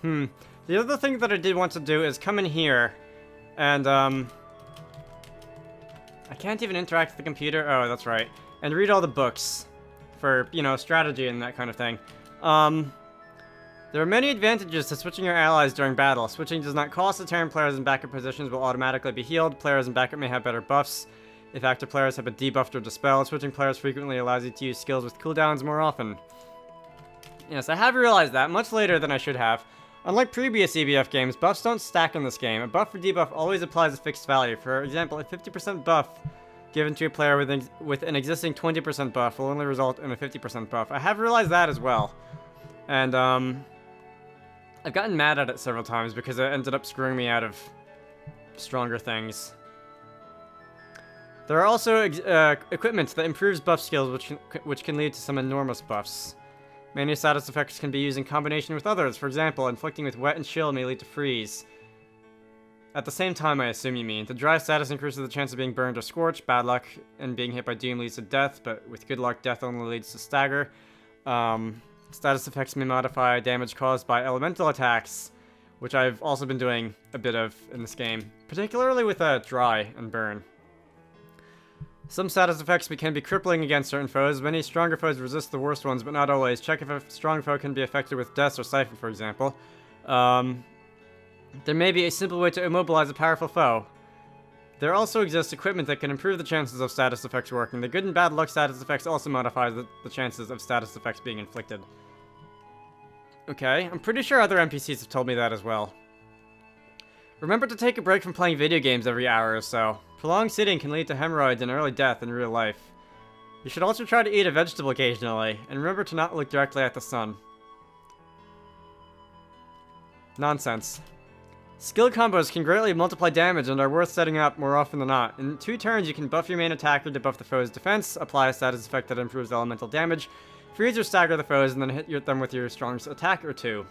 The other thing that I did want to do is come in here and, I can't even interact with the computer. Oh, that's right. And read all the books for, you know, strategy and that kind of thing. There are many advantages to switching your allies during battle. Switching does not cost a turn. Players in backup positions will automatically be healed. Players in backup may have better buffs. If active players have a debuffed or dispelled, switching players frequently allows you to use skills with cooldowns more often. Yes, I have realized that, much later than I should have. Unlike previous EBF games, buffs don't stack in this game. A buff or debuff always applies a fixed value. For example, a 50% buff given to a player with an existing 20% buff will only result in a 50% buff. I have realized that as well. And, I've gotten mad at it several times because it ended up screwing me out of stronger things. There are also equipment that improves buff skills, which can lead to some enormous buffs. Many status effects can be used in combination with others. For example, inflicting with wet and chill may lead to freeze. At the same time, I assume you mean. The dry status increases the chance of being burned or scorched. Bad luck and being hit by doom leads to death, but with good luck, death only leads to stagger. Status effects may modify damage caused by elemental attacks, which I've also been doing a bit of in this game, particularly with dry and burn. Some status effects can be crippling against certain foes. Many stronger foes resist the worst ones, but not always. Check if a strong foe can be affected with Death or Siphon, for example. There may be a simple way to immobilize a powerful foe. There also exists equipment that can improve the chances of status effects working. The good and bad luck status effects also modifies the chances of status effects being inflicted. Okay, I'm pretty sure other NPCs have told me that as well. Remember to take a break from playing video games every hour or so. Prolonged sitting can lead to hemorrhoids and early death in real life. You should also try to eat a vegetable occasionally, and remember to not look directly at the sun. Nonsense. Skill combos can greatly multiply damage and are worth setting up more often than not. In 2 turns, you can buff your main attacker to buff the foe's defense, apply a status effect that improves elemental damage, freeze or stagger the foes, and then hit them with your strongest attack or 2.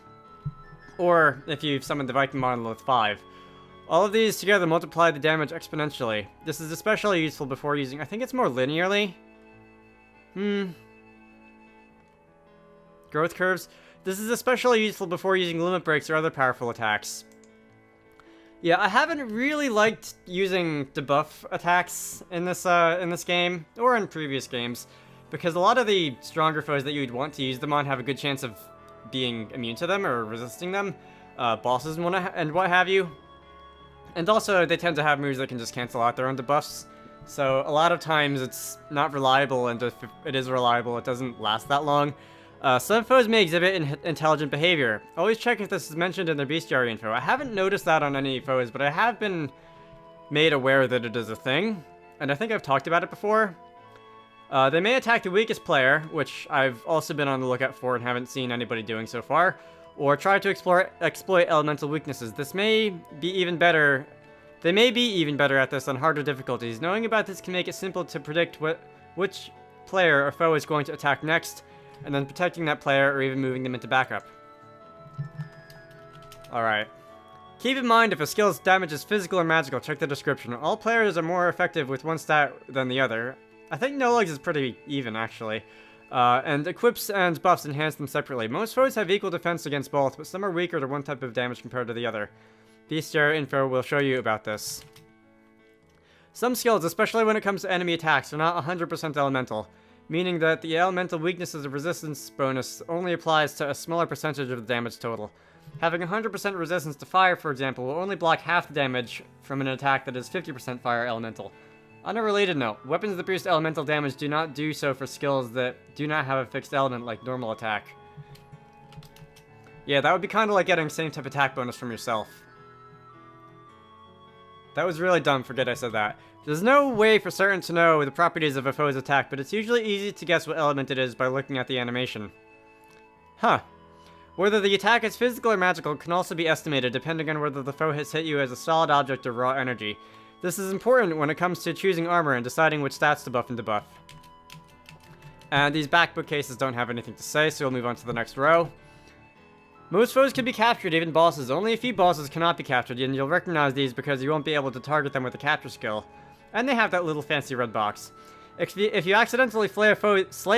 Or, if you've summoned the Viking model with 5. All of these together multiply the damage exponentially. This is especially useful before using, I think it's more linearly. Growth curves. This is especially useful before using limit breaks or other powerful attacks. Yeah, I haven't really liked using debuff attacks in this game, or in previous games, because a lot of the stronger foes that you'd want to use them on have a good chance of being immune to them or resisting them, bosses and what have you. And also, they tend to have moves that can just cancel out their own debuffs, so a lot of times it's not reliable, and if it is reliable, it doesn't last that long. Some foes may exhibit intelligent behavior. Always check if this is mentioned in their bestiary info. I haven't noticed that on any foes, but I have been made aware that it is a thing, and I think I've talked about it before. They may attack the weakest player, which I've also been on the lookout for and haven't seen anybody doing so far, or try to exploit elemental weaknesses. They may be even better at this on harder difficulties. Knowing about this can make it simple to predict which player or foe is going to attack next, and then protecting that player or even moving them into backup. Alright. Keep in mind if a skill's damage is physical or magical, check the description. All players are more effective with one stat than the other. I think no legs is pretty even, actually. And equips and buffs enhance them separately. Most foes have equal defense against both, but some are weaker to one type of damage compared to the other. Bestiary info will show you about this. Some skills, especially when it comes to enemy attacks, are not 100% elemental, meaning that the elemental weaknesses of resistance bonus only applies to a smaller percentage of the damage total. Having 100% resistance to fire, for example, will only block half the damage from an attack that is 50% fire elemental. On a related note, weapons that boost elemental damage do not do so for skills that do not have a fixed element like normal attack. Yeah, that would be kind of like getting same type attack bonus from yourself. That was really dumb, forget I said that. There's no way for certain to know the properties of a foe's attack, but it's usually easy to guess what element it is by looking at the animation. Huh. Whether the attack is physical or magical can also be estimated depending on whether the foe has hit you as a solid object or raw energy. This is important when it comes to choosing armor and deciding which stats to buff and debuff. And these back bookcases don't have anything to say, so we'll move on to the next row. Most foes can be captured, even bosses. Only a few bosses cannot be captured, and you'll recognize these because you won't be able to target them with a capture skill. And they have that little fancy red box. If you accidentally slay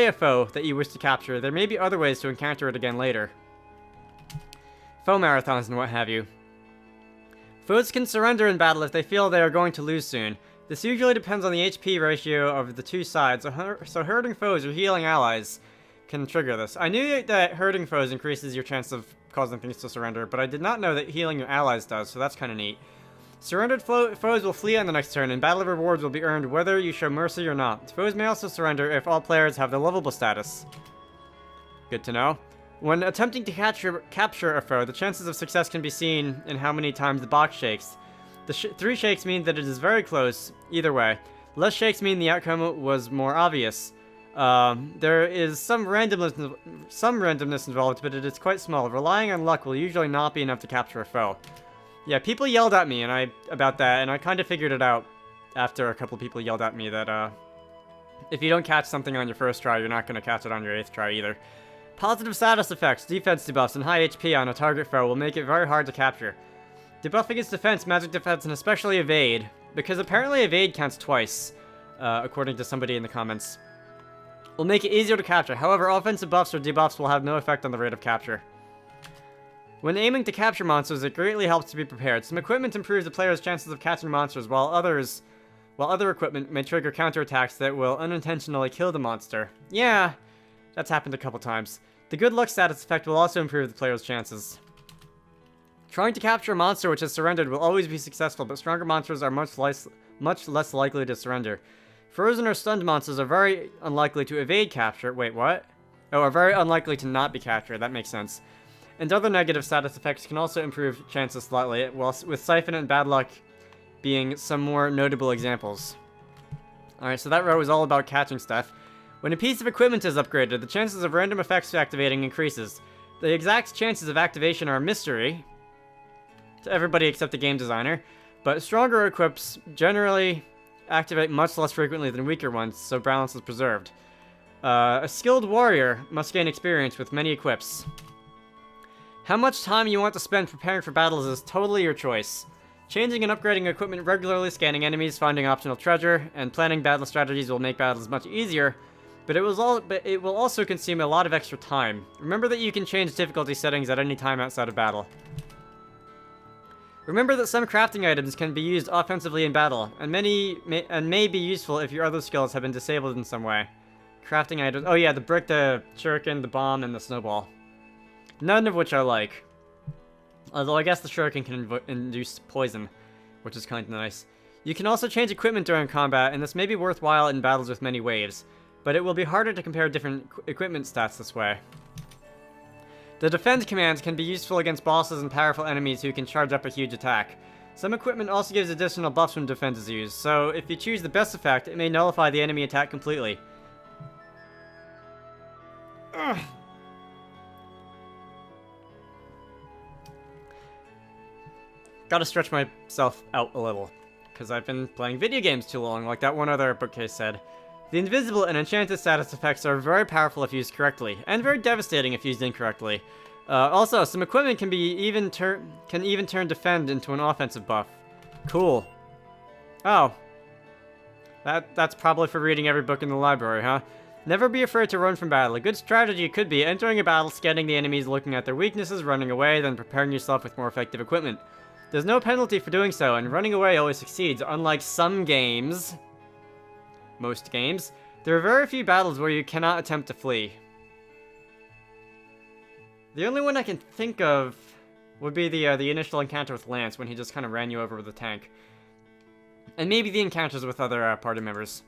a foe that you wish to capture, there may be other ways to encounter it again later. foe marathons and what have you. Foes can surrender in battle if they feel they are going to lose soon. This usually depends on the HP ratio of the two sides, so hurting foes or healing allies can trigger this. I knew that hurting foes increases your chance of causing things to surrender, but I did not know that healing your allies does, so that's kind of neat. Surrendered foes will flee on the next turn, and battle rewards will be earned whether you show mercy or not. Foes may also surrender if all players have the lovable status. Good to know. When attempting to capture a foe, the chances of success can be seen in how many times the box shakes. The 3 shakes mean that it is very close, either way. Less shakes mean the outcome was more obvious. There is some randomness involved, but it is quite small. Relying on luck will usually not be enough to capture a foe. Yeah, people yelled at me about that, and I kind of figured it out after a couple people yelled at me that if you don't catch something on your first try, you're not going to catch it on your 8th try either. Positive status effects, defense debuffs, and high HP on a target foe will make it very hard to capture. Debuffing its defense, magic defense, and especially evade, because apparently evade counts twice, according to somebody in the comments, will make it easier to capture. However, offensive buffs or debuffs will have no effect on the rate of capture. When aiming to capture monsters, it greatly helps to be prepared. Some equipment improves the player's chances of catching monsters, while other equipment may trigger counterattacks that will unintentionally kill the monster. Yeah, that's happened a couple times. The good luck status effect will also improve the player's chances. Trying to capture a monster which has surrendered will always be successful, but stronger monsters are much less likely to surrender. Frozen or stunned monsters are very unlikely to evade capture. Wait, what? Oh, are very unlikely to not be captured. That makes sense. And other negative status effects can also improve chances slightly, with Siphon and Bad Luck being some more notable examples. Alright, so that row is all about catching stuff. When a piece of equipment is upgraded, the chances of random effects activating increases. The exact chances of activation are a mystery to everybody except the game designer, but stronger equips generally activate much less frequently than weaker ones, so balance is preserved. A skilled warrior must gain experience with many equips. How much time you want to spend preparing for battles is totally your choice. Changing and upgrading equipment regularly, scanning enemies, finding optional treasure, and planning battle strategies will make battles much easier, but it will also consume a lot of extra time. Remember that you can change difficulty settings at any time outside of battle. Remember that some crafting items can be used offensively in battle, and may be useful if your other skills have been disabled in some way. Crafting items. Oh yeah, the brick, the shuriken, the bomb, and the snowball. None of which I like. Although I guess the shuriken can induce poison, which is kind of nice. You can also change equipment during combat, and this may be worthwhile in battles with many waves, but it will be harder to compare different equipment stats this way. The defend command can be useful against bosses and powerful enemies who can charge up a huge attack. Some equipment also gives additional buffs when defend is used, so if you choose the best effect, it may nullify the enemy attack completely. Ugh. Gotta stretch myself out a little, because I've been playing video games too long, like that one other bookcase said. The invisible and enchanted status effects are very powerful if used correctly, and very devastating if used incorrectly. Also, some equipment can even turn defend into an offensive buff. Cool. Oh. That's probably for reading every book in the library, huh? Never be afraid to run from battle. A good strategy could be entering a battle, scanning the enemies, looking at their weaknesses, running away, then preparing yourself with more effective equipment. There's no penalty for doing so, and running away always succeeds, unlike some games. Most games. There are very few battles where you cannot attempt to flee. The only one I can think of would be the initial encounter with Lance, when he just kind of ran you over with a tank. And maybe the encounters with other party members.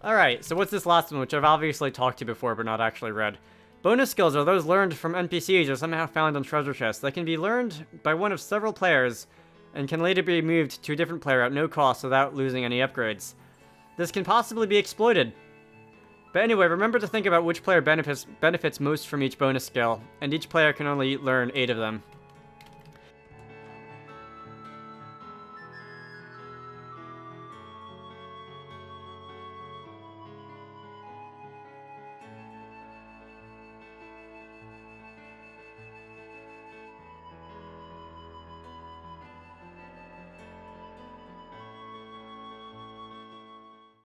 Alright, so what's this last one, which I've obviously talked to before but not actually read. Bonus skills are those learned from NPCs or somehow found on treasure chests. They can be learned by one of several players, and can later be moved to a different player at no cost without losing any upgrades. This can possibly be exploited. But anyway, remember to think about which player benefits most from each bonus skill, and each player can only learn 8 of them.